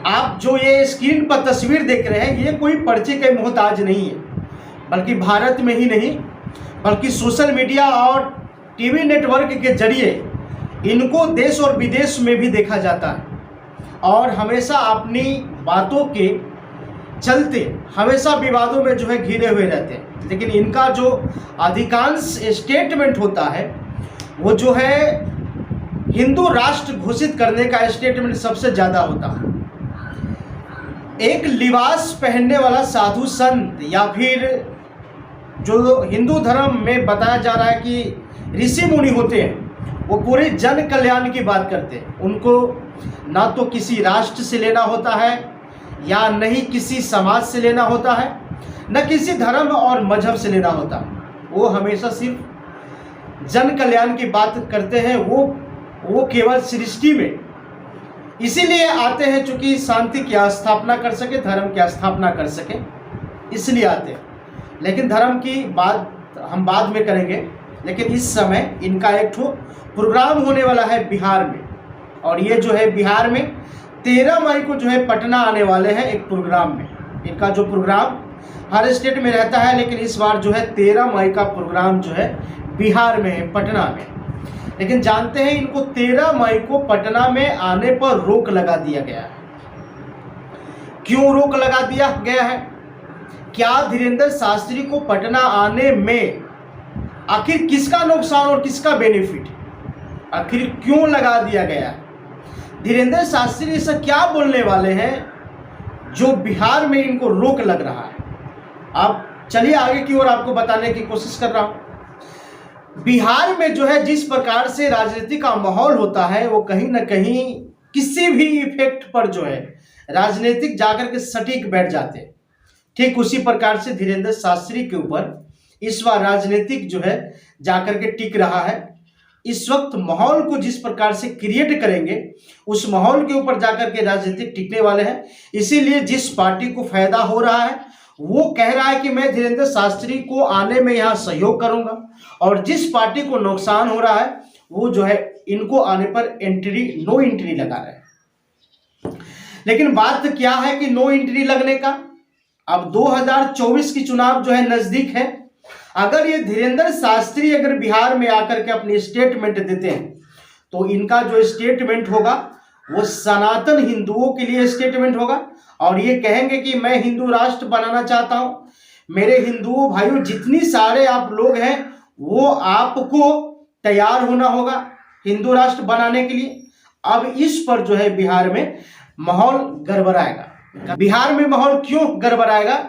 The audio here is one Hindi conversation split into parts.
आप जो ये स्क्रीन पर तस्वीर देख रहे हैं, ये कोई पर्चे के मोहताज नहीं है, बल्कि भारत में ही नहीं बल्कि सोशल मीडिया और टीवी नेटवर्क के जरिए इनको देश और विदेश में भी देखा जाता है और हमेशा अपनी बातों के चलते हमेशा विवादों में जो है घिरे हुए रहते हैं। लेकिन इनका जो अधिकांश स्टेटमेंट होता है वो जो है हिंदू राष्ट्र घोषित करने का स्टेटमेंट सबसे ज़्यादा होता है। एक लिबास पहनने वाला साधु संत या फिर जो हिंदू धर्म में बताया जा रहा है कि ऋषि मुनि होते हैं, वो पूरे जन कल्याण की बात करते हैं। उनको ना तो किसी राष्ट्र से लेना होता है या नहीं किसी समाज से लेना होता है, न किसी धर्म और मजहब से लेना होता है। वो हमेशा सिर्फ जन कल्याण की बात करते हैं। वो केवल सृष्टि में इसीलिए आते हैं चूँकि शांति की स्थापना कर सके, धर्म की स्थापना कर सके, इसलिए आते हैं। लेकिन धर्म की बात हम बाद में करेंगे। लेकिन इस समय इनका एक ठो प्रोग्राम होने वाला है बिहार में, और ये जो है बिहार में 13 मई को जो है पटना आने वाले हैं एक प्रोग्राम में। इनका जो प्रोग्राम हर स्टेट में रहता है, लेकिन इस बार जो है 13 मई का प्रोग्राम जो है बिहार में है, पटना में। लेकिन जानते हैं इनको 13 मई को पटना में आने पर रोक लगा दिया गया है। क्यों रोक लगा दिया गया है? क्या धीरेन्द्र शास्त्री को पटना आने में आखिर किसका नुकसान और किसका बेनिफिट, आखिर क्यों लगा दिया गया है? धीरेन्द्र शास्त्री ऐसा क्या बोलने वाले हैं जो बिहार में इनको रोक लग रहा है? अब चलिए आगे की ओर आपको बताने की कोशिश कर रहा हूं। बिहार में जो है जिस प्रकार से राजनीति का माहौल होता है, वो कहीं ना कहीं किसी भी इफेक्ट पर जो है राजनीतिक जाकर के सटीक बैठ जाते हैं। ठीक उसी प्रकार से धीरेन्द्र शास्त्री के ऊपर इस बार राजनीतिक जो है जाकर के टिक रहा है। इस वक्त माहौल को जिस प्रकार से क्रिएट करेंगे उस माहौल के ऊपर जाकर के राजनीतिक टिकने वाले हैं। इसीलिए जिस पार्टी को फायदा हो रहा है वो कह रहा है कि मैं धीरेन्द्र शास्त्री को आने में यहाँ सहयोग करूंगा, और जिस पार्टी को नुकसान हो रहा है वो जो है इनको आने पर नो एंट्री लगा रहे हैं। लेकिन बात क्या है कि नो एंट्री लगने का, अब 2024 की चुनाव जो है नजदीक है। अगर ये धीरेन्द्र शास्त्री अगर बिहार में आकर के अपनी स्टेटमेंट देते हैं तो इनका जो स्टेटमेंट होगा वो सनातन हिंदुओं के लिए स्टेटमेंट होगा, और ये कहेंगे कि मैं हिंदू राष्ट्र बनाना चाहता हूं। मेरे हिंदुओं भाइयों जितनी सारे आप लोग हैं वो आपको तैयार होना होगा हिंदू राष्ट्र बनाने के लिए। अब इस पर जो है बिहार में माहौल गड़बड़ाएगा। बिहार में माहौल क्यों गड़बड़ाएगा?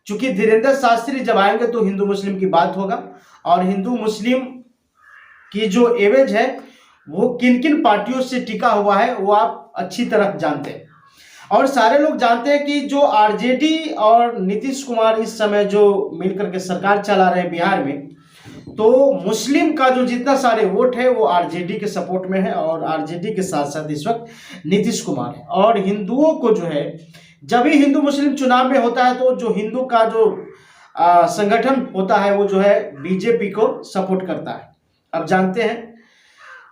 चूंकि धीरेन्द्र शास्त्री जब आएंगे तो हिंदू मुस्लिम की बात होगा, और हिंदू मुस्लिम की जो एवज है वो किन किन पार्टियों से टिका हुआ है वो आप अच्छी तरह जानते हैं। और सारे लोग जानते हैं कि जो आरजेडी और नीतीश कुमार इस समय जो मिलकर के सरकार चला रहे हैं बिहार में, तो मुस्लिम का जो जितना सारे वोट है वो आरजेडी के सपोर्ट में है, और आरजेडी के साथ साथ इस वक्त नीतीश कुमार है। और हिंदुओं को जो है जब भी हिंदू मुस्लिम चुनाव में होता है तो जो हिंदू का जो संगठन होता है वो जो है बीजेपी को सपोर्ट करता है। अब जानते हैं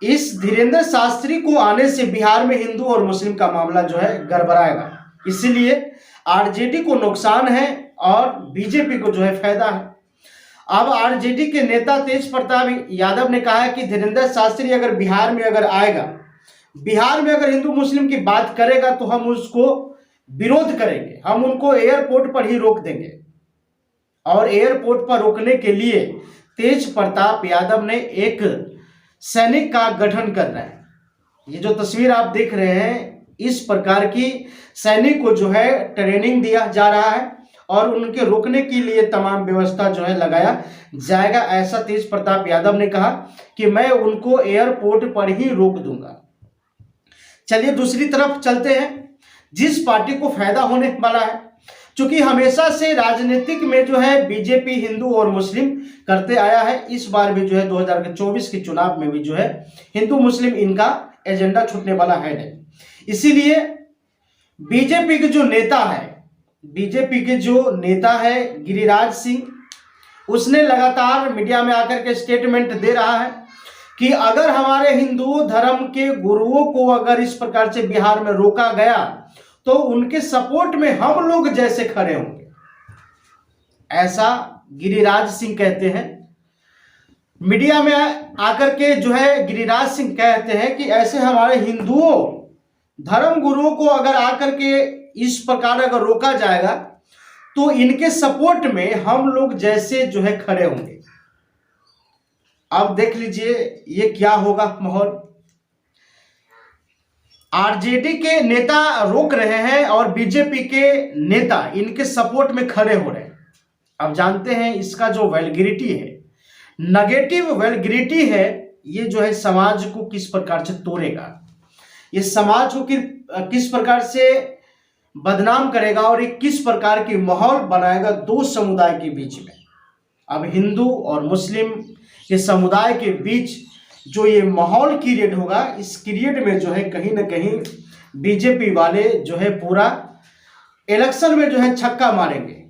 इस धीरेन्द्र शास्त्री को आने से बिहार में हिंदू और मुस्लिम का मामला जो है गड़बड़ाएगा। इसीलिए आरजेडी को नुकसान है और बीजेपी को जो है फायदा है। अब आरजेडी के नेता तेज प्रताप यादव ने कहा है कि धीरेन्द्र शास्त्री अगर बिहार में अगर आएगा, बिहार में अगर हिंदू मुस्लिम की बात करेगा तो हम उसको विरोध करेंगे, हम उनको एयरपोर्ट पर ही रोक देंगे। और एयरपोर्ट पर रोकने के लिए तेज प्रताप यादव ने एक सैनिक का गठन कर रहा है। ये जो तस्वीर आप देख रहे हैं इस प्रकार की सैनिक को जो है ट्रेनिंग दिया जा रहा है, और उनके रोकने के लिए तमाम व्यवस्था जो है लगाया जाएगा। ऐसा तेज प्रताप यादव ने कहा कि मैं उनको एयरपोर्ट पर ही रोक दूंगा। चलिए दूसरी तरफ चलते हैं जिस पार्टी को फायदा होने वाला है। चूंकि हमेशा से राजनीतिक में जो है बीजेपी हिंदू और मुस्लिम करते आया है, इस बार भी जो है 2024 के चुनाव में भी जो है हिंदू मुस्लिम इनका एजेंडा छूटने वाला है नहीं। इसीलिए बीजेपी के जो नेता है गिरिराज सिंह, उसने लगातार मीडिया में आकर के स्टेटमेंट दे रहा है कि अगर हमारे हिंदू धर्म के गुरुओं को अगर इस प्रकार से बिहार में रोका गया तो उनके सपोर्ट में हम लोग जैसे खड़े होंगे, ऐसा गिरिराज सिंह कहते हैं। मीडिया में आकर के जो है गिरिराज सिंह कहते हैं कि ऐसे हमारे हिंदुओं धर्म गुरुओं को अगर आकर के इस प्रकार अगर रोका जाएगा तो इनके सपोर्ट में हम लोग जैसे जो है खड़े होंगे। अब देख लीजिए ये क्या होगा माहौल। आरजेडी के नेता रोक रहे हैं और बीजेपी के नेता इनके सपोर्ट में खड़े हो रहे हैं। अब जानते हैं इसका जो वल्गैरिटी है, नेगेटिव वल्गैरिटी है, ये जो है समाज को किस प्रकार से तोड़ेगा, ये समाज को किस प्रकार से बदनाम करेगा और ये किस प्रकार की माहौल बनाएगा दो समुदाय के बीच में। अब हिंदू और मुस्लिम के समुदाय के बीच जो ये माहौल क्रिएट होगा, इस क्रिएट में जो है कहीं ना कहीं बीजेपी वाले जो है पूरा इलेक्शन में जो है छक्का मारेंगे।